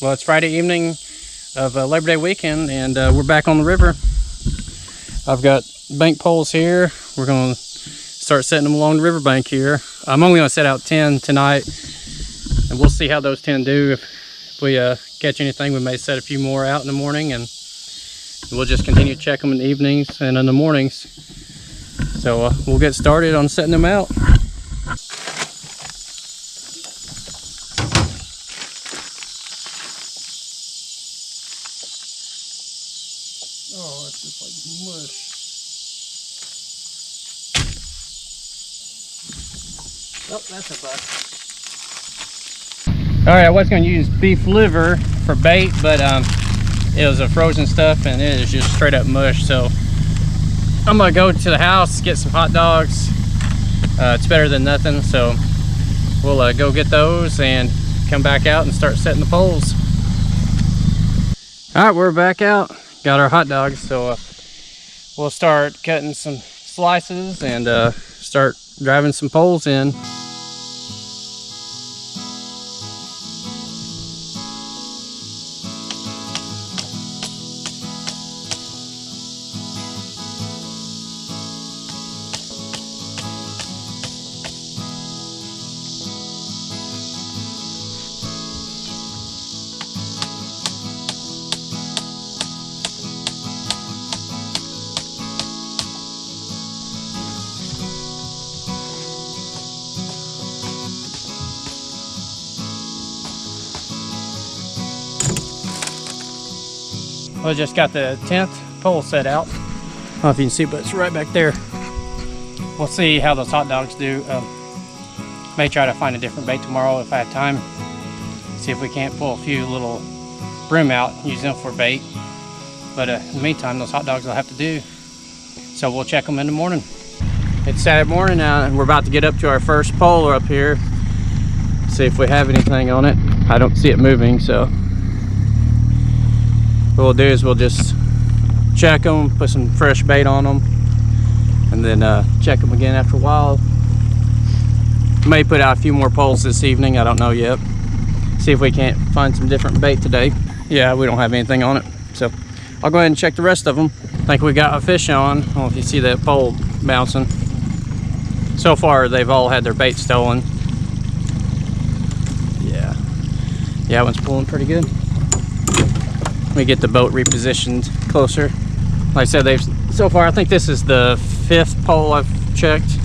Well, it's Friday evening of Labor Day weekend, and we're back on the river. I've got bank poles here. We're going to start setting them along the riverbank here. I'm only going to set out 10 tonight, and we'll see how those 10 do. If we catch anything, we may set a few more out in the morning, and we'll just continue to check them in the evenings and in the mornings. So we'll get started on setting them out. Oh, it's just like mush. Oh, that's a bust. Alright, I was going to use beef liver for bait, but it was a frozen stuff and it is just straight up mush. So I'm going to go to the house, get some hot dogs. It's better than nothing, so we'll go get those and come back out and start setting the poles. Alright, we're back out. Got our hot dogs, so we'll start cutting some slices and start driving some poles in. I just got the 10th pole set out. I don't know if you can see, but it's right back there. We'll see how those hot dogs do. May try to find a different bait tomorrow if I have time. See if we can't pull a few little brim out, use them for bait. But in the meantime, those hot dogs will have to do. So we'll check them in the morning. It's Saturday morning now, and we're about to get up to our first pole up here. See if we have anything on it. I don't see it moving, so. What we'll do is we'll just check them, put some fresh bait on them, and then check them again after a while. May put out a few more poles this evening, I don't know yet. See if we can't find some different bait today. Yeah, we don't have anything on it, so I'll go ahead and check the rest of them. I think we got a fish on. I don't know if you see that pole bouncing. So far they've all had their bait stolen. Yeah, that one's pulling pretty good. Let me get the boat repositioned closer. Like I said, so far I think this is the 5th pole I've checked,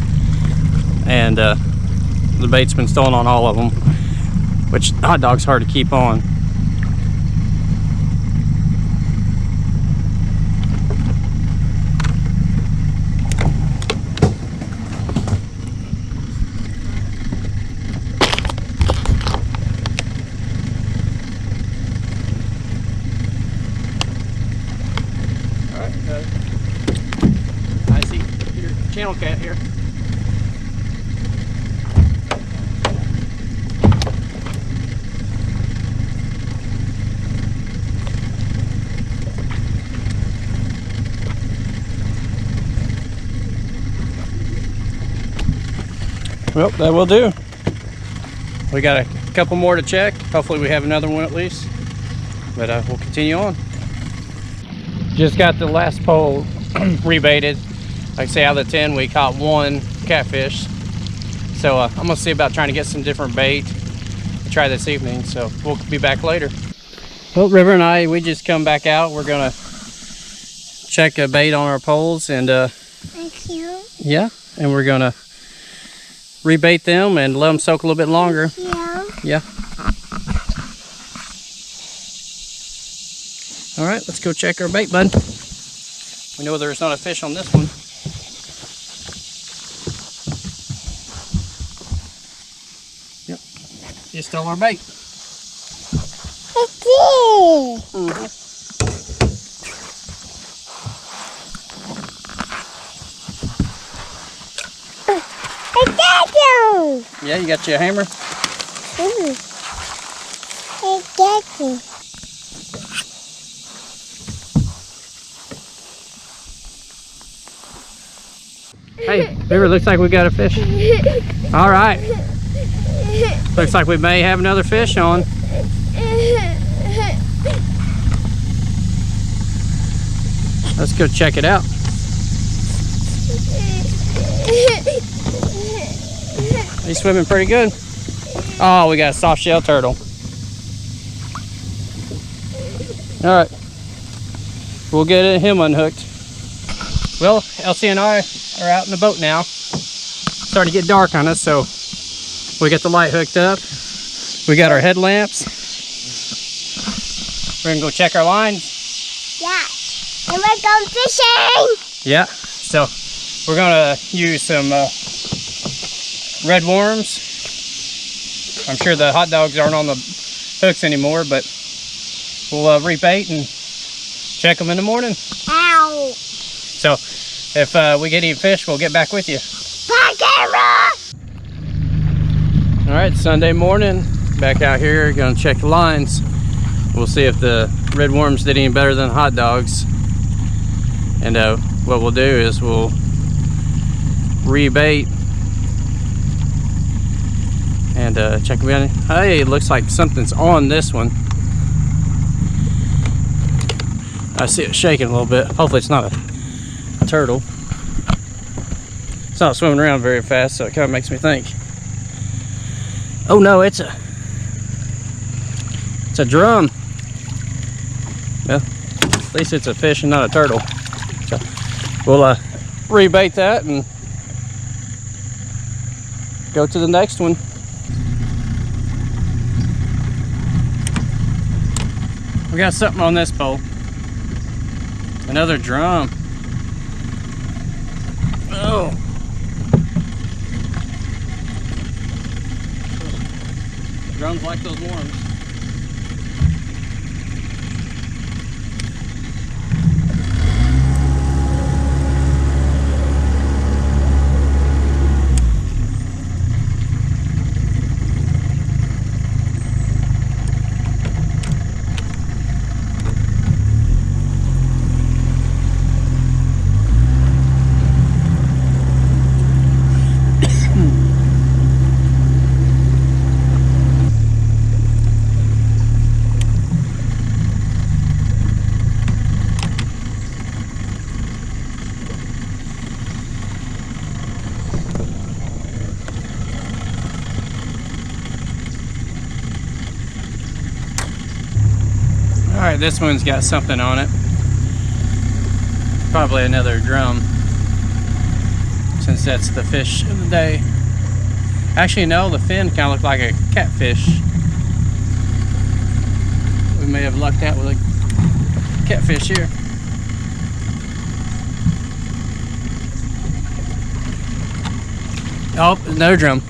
and the bait's been stolen on all of them, which hot dog's hard to keep on. I see your channel cat here. Well, that will do. We got a couple more to check. Hopefully we have another one at least, but we'll continue on. Just got the last pole rebaited. Like I say, out of the 10 we caught 1 catfish. So I'm gonna see about trying to get some different bait to try this evening, so we'll be back later. Well, River and we just come back out. We're gonna check a bait on our poles, and Thank you. yeah, and we're gonna rebait them and let them soak a little bit longer. Yeah. All right, let's go check our bait, bud. We know there's not a fish on this one. Yep, you stole our bait. I did. I got you. Yeah, you got your hammer? I got you. Hey, River, looks like we got a fish. All right. Looks like we may have another fish on. Let's go check it out. He's swimming pretty good. Oh, we got a soft shell turtle. All right, we'll get him unhooked. Well, Elsie and I are out in the boat now. Starting to get dark on us, so we got the light hooked up. We got our headlamps. We're gonna go check our lines. Yeah, and we're going fishing. Yeah, so we're gonna use some red worms. I'm sure the hot dogs aren't on the hooks anymore, but we'll rebait and check them in the morning. Ow. So if we get any fish, we'll get back with you. Bye, camera. All right, Sunday morning, back out here, gonna check the lines. We'll see if the red worms did any better than hot dogs. And what we'll do is we'll rebait and check them in. Hey, it looks like something's on this one. I see it shaking a little bit. Hopefully it's not a turtle. It's not swimming around very fast, so it kind of makes me think. Oh no, it's a drum. Well, at least it's a fish and not a turtle. So we'll rebait that and go to the next one. We got something on this pole. Another drum. Oh. Drums like those worms. Alright, this one's got something on it. Probably another drum, since that's the fish of the day. Actually, no, the fin kind of looked like a catfish. We may have lucked out with a catfish here. Oh, another drum.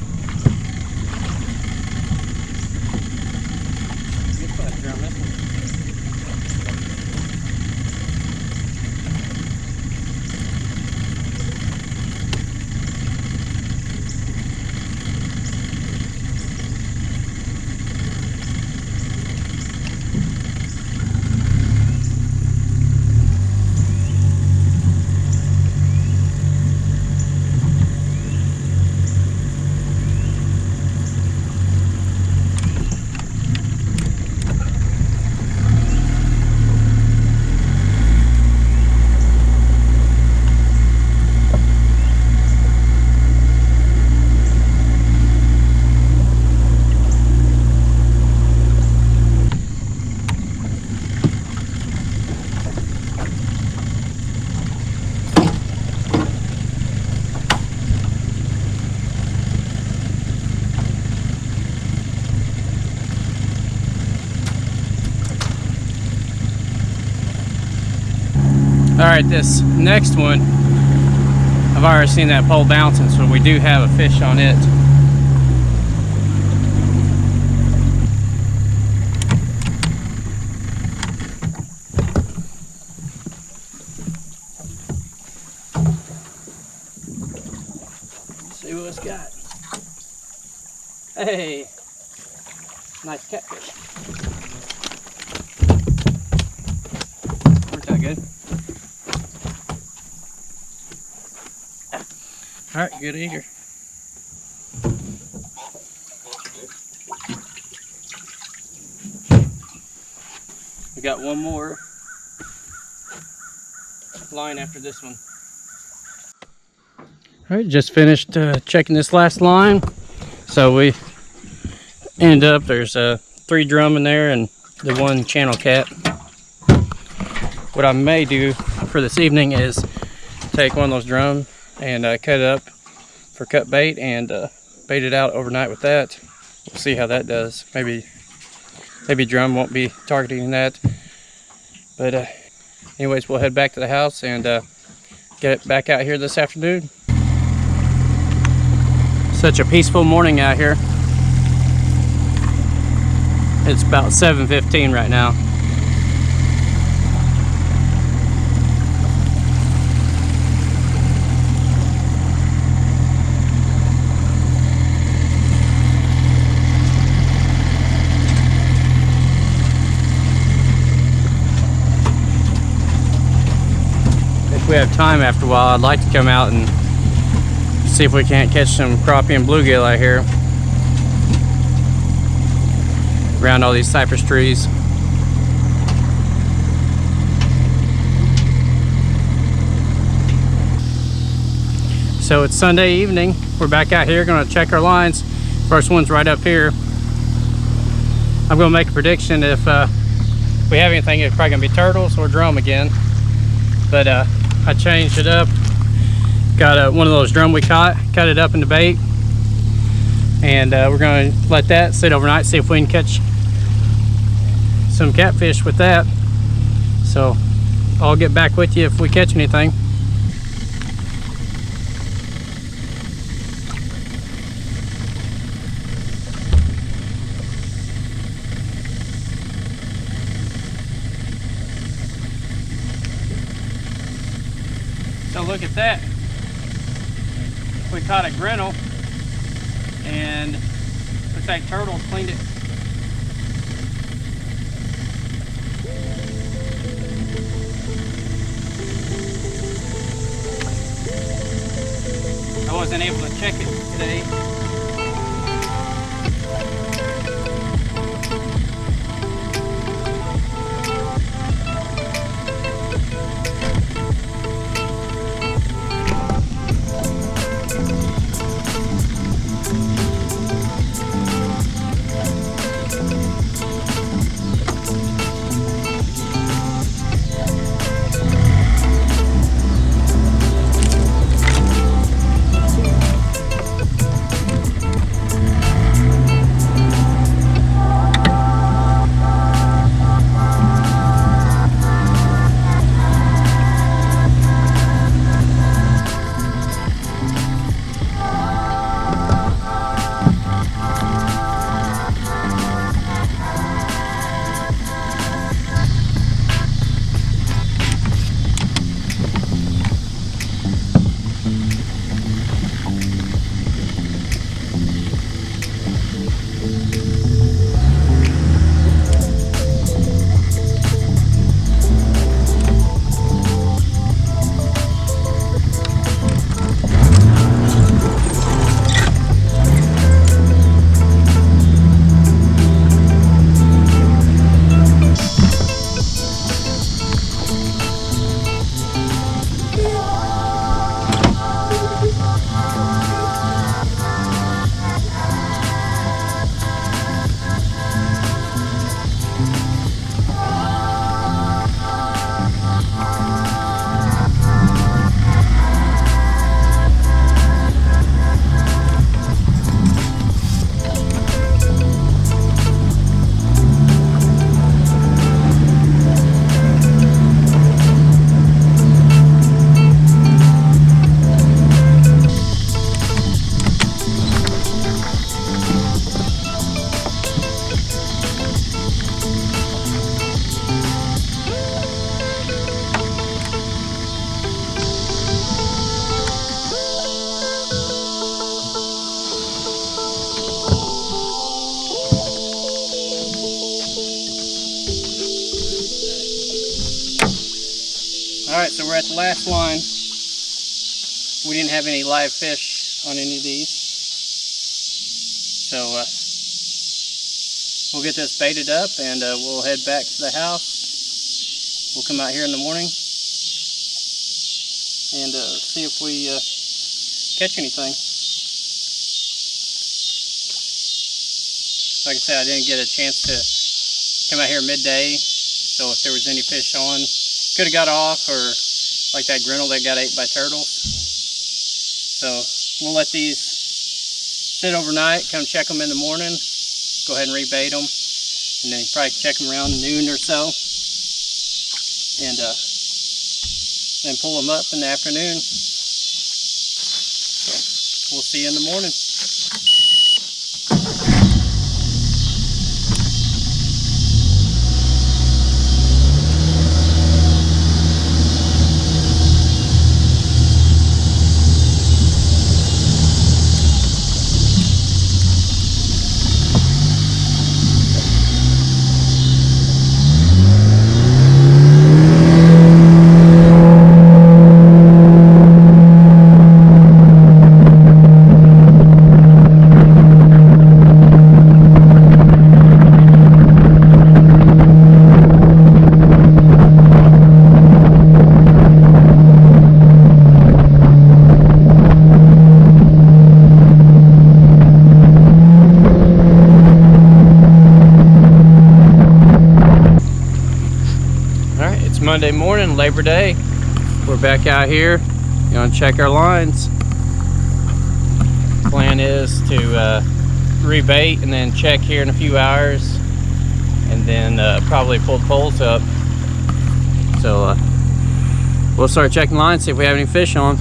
Alright, this next one, I've already seen that pole bouncing, so we do have a fish on it. Let's see what it's got. Hey, nice catfish. Weren't that good? All right, good eater. We got one more. line after this one. All right, just finished checking this last line. So we ended up, there's 3 drum in there and the 1 channel cat. What I may do for this evening is take one of those drums and cut it up for cut bait and bait it out overnight with that. We'll see how that does. Maybe drum won't be targeting that. But anyways, we'll head back to the house and get it back out here this afternoon. Such a peaceful morning out here. It's about 7:15 right now. If we have time after a while, I'd like to come out and see if we can't catch some crappie and bluegill out here around all these cypress trees. So it's Sunday evening. We're back out here gonna check our lines. First one's right up here. I'm gonna make a prediction. If we have anything, it's probably gonna be turtles or drum again. But I changed it up. Got one of those drum we caught, cut it up into bait, and we're going to let that sit overnight, see if we can catch some catfish with that. So I'll get back with you if we catch anything. So look at that. We caught a grinnell and looks like turtles cleaned it. I wasn't able to check it today. Alright, so we're at the last line. We didn't have any live fish on any of these. So we'll get this baited up and we'll head back to the house. We'll come out here in the morning and see if we catch anything. Like I said, I didn't get a chance to come out here midday, so if there was any fish on, could have got off, or like that grinnell that got ate by turtles. So we'll let these sit overnight, come check them in the morning, go ahead and rebait them, and then probably check them around noon or so, and then pull them up in the afternoon. So we'll see you in the morning. Monday morning, Labor Day. We're back out here, gonna check our lines. Plan is to rebait and then check here in a few hours, and then probably pull the poles up. So we'll start checking lines, see if we have any fish on.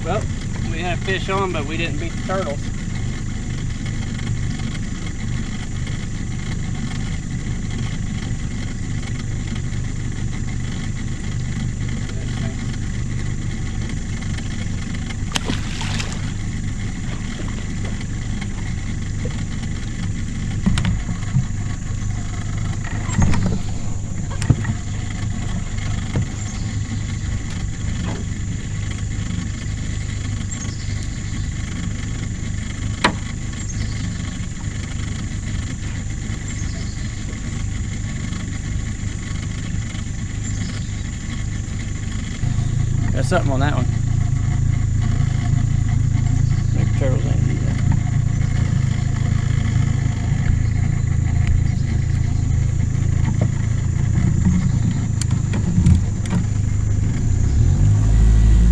Well, we had fish on, but we didn't beat the turtles. Got something on that one. Maybe turtles ain't do that.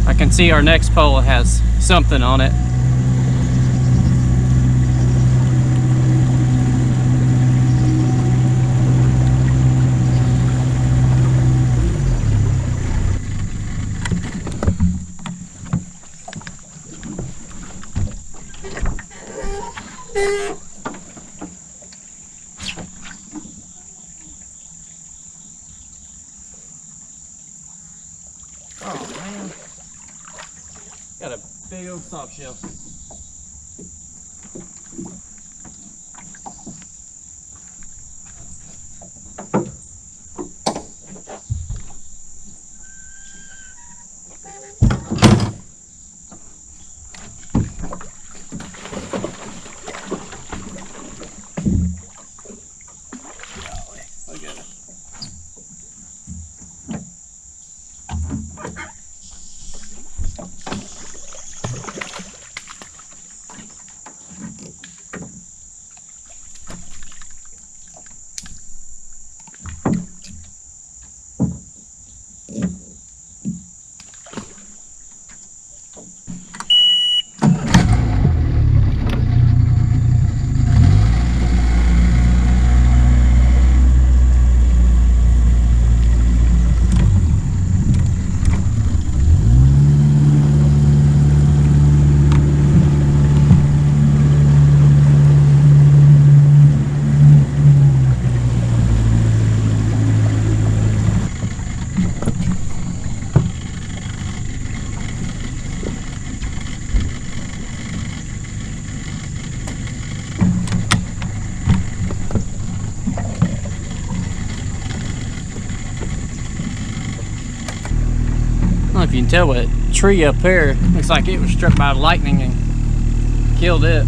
I can see our next pole has something on it. Oh man, got a big old soft shell. Look at it. you can tell what tree up there looks like it was struck by lightning and killed it.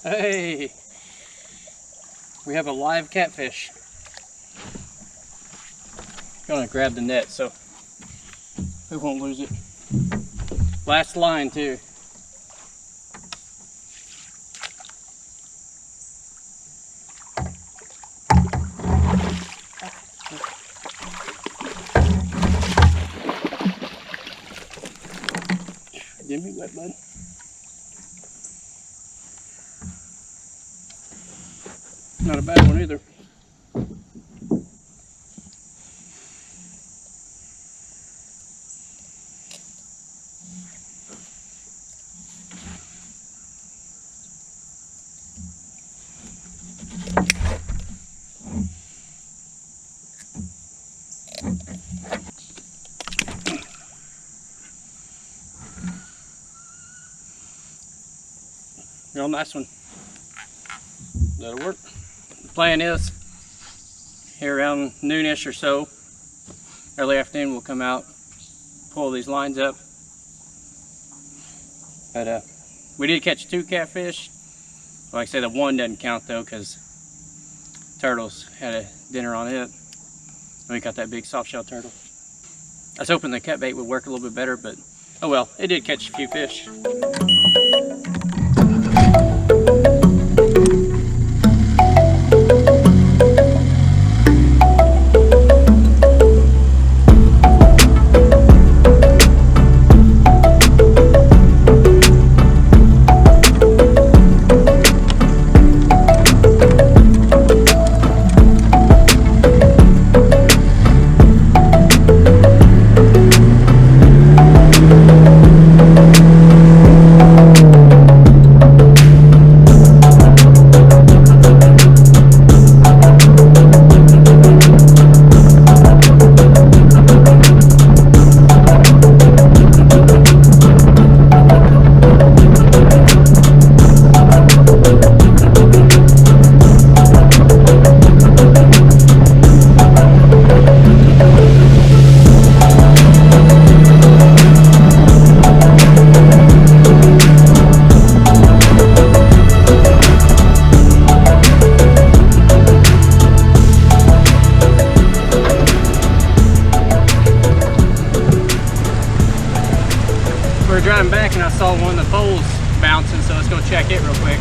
Hey, we have a live catfish. Gonna grab the net so we won't lose it. Last line too. Give me wet, bud. Not a bad one either. Real nice one. That'll work. The plan is here around noonish or so, early afternoon, we'll come out, pull these lines up. But we did catch 2 catfish. Like I say, the one doesn't count though because turtles had a dinner on it. And we caught that big soft shell turtle. I was hoping the cut bait would work a little bit better, but oh well, it did catch a few fish. We were driving back and I saw one of the poles bouncing, so let's go check it real quick.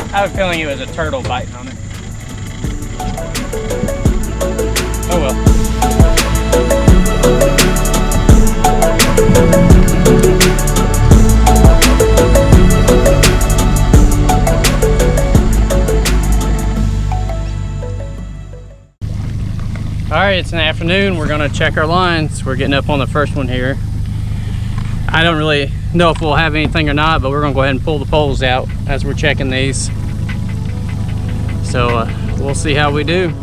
I have a feeling it was a turtle biting on it. Oh well. Alright, it's an afternoon. We're gonna check our lines. We're getting up on the first one here. I don't really know if we'll have anything or not, but we're gonna go ahead and pull the poles out as we're checking these. So we'll see how we do.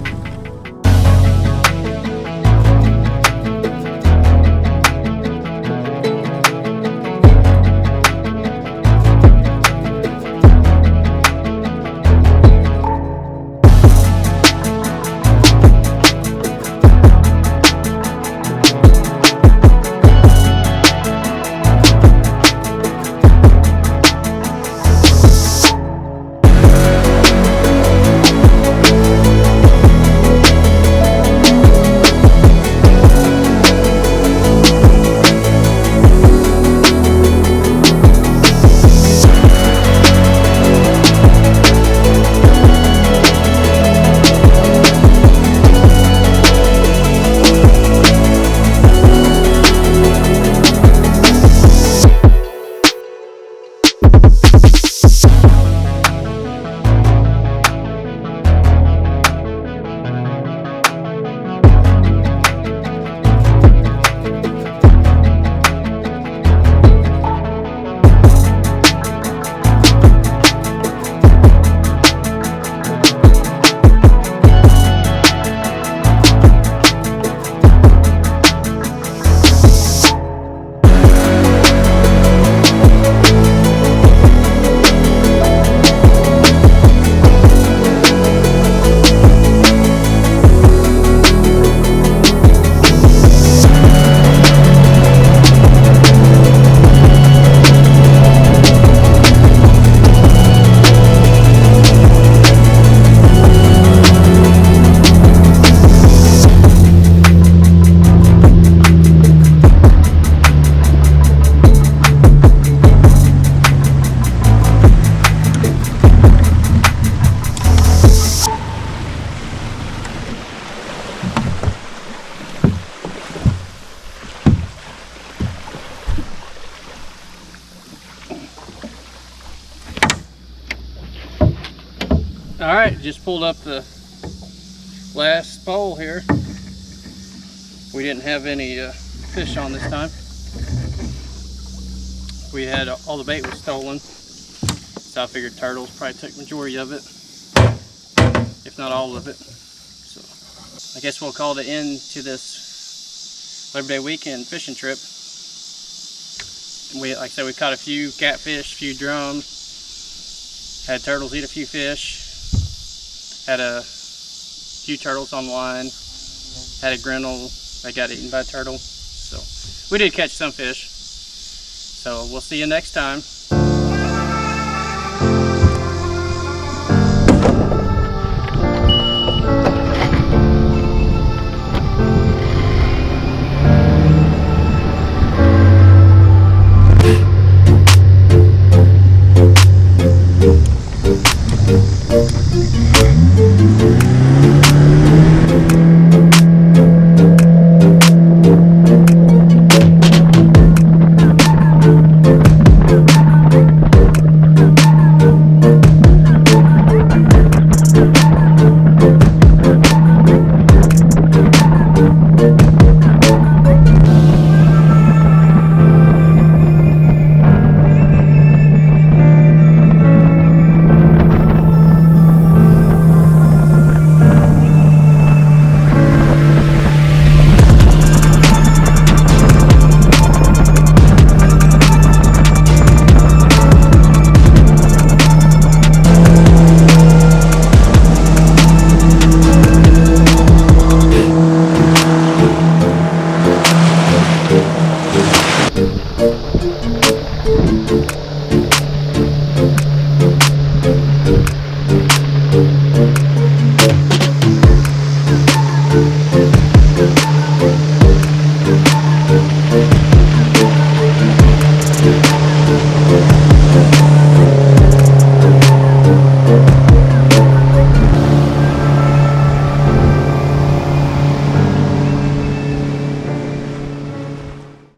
All right, just pulled up the last pole here. We didn't have any fish on this time. We had all the bait was stolen, so I figured turtles probably took majority of it, if not all of it. So I guess we'll call the end to this Labor Day weekend fishing trip. Like I said, we caught a few catfish, a few drum, had turtles eat a few fish, had a few turtles on line, had a grinnell that got eaten by a turtle. So we did catch some fish. So we'll see you next time.